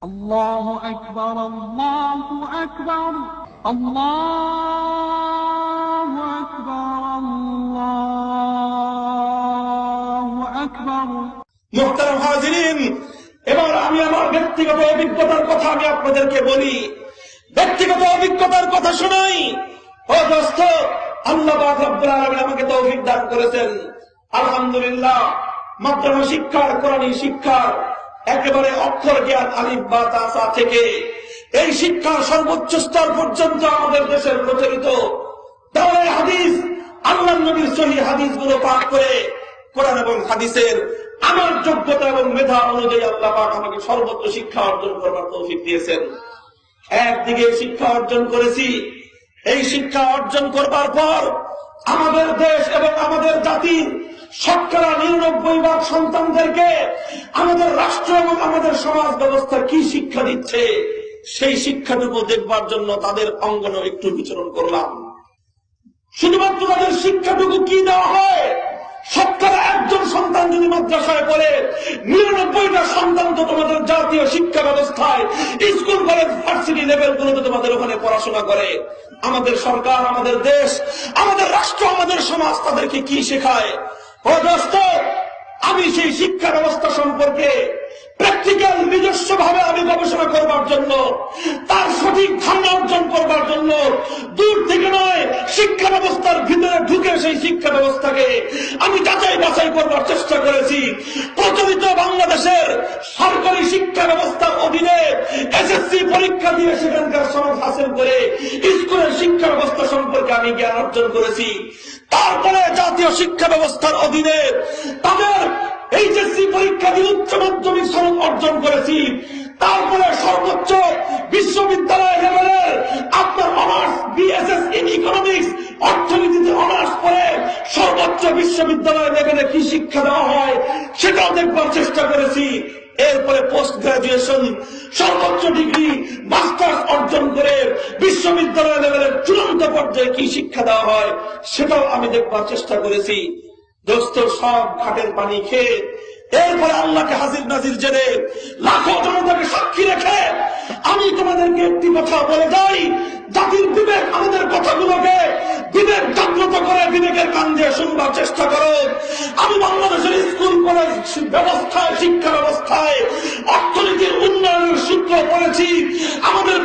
আল্লাহু আকবার, আল্লাহু আকবার, আল্লাহু আকবার, আল্লাহু আকবার। মুহতারাম হাজিরিন, এবার আমি আমার ব্যক্তিগত অভিজ্ঞতার কথা আমি আপনাদেরকে বলি, ব্যক্তিগত অভিজ্ঞতার কথা শোনাই। ও দোস্ত, আল্লাহ পাক রব্বুল আলামিন আমাকে তৌফিক দান করেছেন, আলহামদুলিল্লাহ। মাদ্রাসা শিক্ষার, কোরআনী শিক্ষার একেবারে অক্ষর জ্ঞান আলিফ বা তা সা থেকে এই শিক্ষার সর্বোচ্চ স্তর পর্যন্ত আমাদের দেশের প্রচলিত দাওরায়ে হাদিস, আল্লাহর নবীর সহিহ হাদিসগুলো পাঠ করে কোরআন এবং হাদিসের আমার যোগ্যতা এবং মেধা অনুযায়ী আল্লাহ পাক আমাকে সর্বোচ্চ শিক্ষা অর্জন করবার তৌফিক দিয়েছেন। একদিকে শিক্ষা অর্জন করেছি, এই শিক্ষা অর্জন করবার পর আমাদের দেশ এবং আমাদের জাতির 99% সন্তানদেরকে আমাদের রাষ্ট্র এবং আমাদের সমাজ ব্যবস্থা কি শিক্ষা দিচ্ছে, সেই শিক্ষাটুকু দেখবার জন্য তাদের অঙ্গনে একটু বিচরণ করলাম। শুধুমাত্র তাদের শিক্ষাটুকু কি দেওয়া হয়, 1 সন্তান যদি মাদ্রাসায় পড়ে, 99টা সন্তান তো তোমাদের জাতীয় শিক্ষা ব্যবস্থায় স্কুল কলেজ ভার্সিটি লেভেলগুলোতে তোমাদের ওখানে পড়াশোনা করে। আমাদের সরকার, আমাদের দেশ, আমাদের রাষ্ট্র, আমাদের সমাজ তাদেরকে কি শেখায়? ও দোস্ত, আমি সেই শিক্ষা ব্যবস্থা সম্পর্কে প্র্যাকটিক্যাল নিজস্ব ভাবে আমি গবেষণা করবার জন্য, তার সঠিক ধারণা অর্জন করবার জন্য দূর থেকে নয়, শিক্ষা ব্যবস্থার ভিতরে ঢুকে সেই শিক্ষা ব্যবস্থাকে আমি যাচাই বাছাই করবার চেষ্টা করেছি। প্রচলিত বাংলাদেশের সরকারি শিক্ষা ব্যবস্থার অধীনে এসএসসি পরীক্ষা দিয়ে সেখানকার সনদ হাসিল করে স্কুলের শিক্ষা ব্যবস্থা সম্পর্কে আমি জ্ঞান অর্জন করেছি। তারপরে জাতীয় শিক্ষা ব্যবস্থার অধীনে তাদের এইচএসসি পরীক্ষা দিয়ে উচ্চ মাধ্যমিক সনদ অর্জন করেছি। তারপরে সর্বোচ্চ বিশ্ববিদ্যালয় লেভেলের আপনার অনার্স বিএসএস ইন ইকোনমিক্স, অর্থনীতিতে অনার্স পড়ে সর্বোচ্চ বিশ্ববিদ্যালয় লেভেলে কি শিক্ষা দেওয়া হয় সেটাও দেখবার চেষ্টা করেছি। এরপরে পোস্ট গ্রাজুয়েশন, সর্বোচ্চ ডিগ্রি মাস্টার্স অর্জন করে বিশ্ববিদ্যালয় লেভেলের চূড়ান্ত পর্যায়ে কি শিক্ষা দেওয়া হয় সেটাও আমি দেখবার চেষ্টা করেছি। দোস্ত, সব ঘাটের পানি খেয়ে এরপরে আল্লাহকে হাজির নাজির জেনে লাখো জনতাকে সাক্ষী রেখে আমি তোমাদেরকে একটি কথা বলে যাই, জাতির বিবেক আমাদের কথাগুলোকে বিবেক জাগ্রত করে বিবেকের কান দিয়ে শুনবার চেষ্টা করো। আমি বাংলাদেশের স্কুল কলেজ ব্যবস্থায়, শিক্ষা ব্যবস্থায় অর্থনীতির উন্নয়নের সূত্র পড়েছি। আমাদের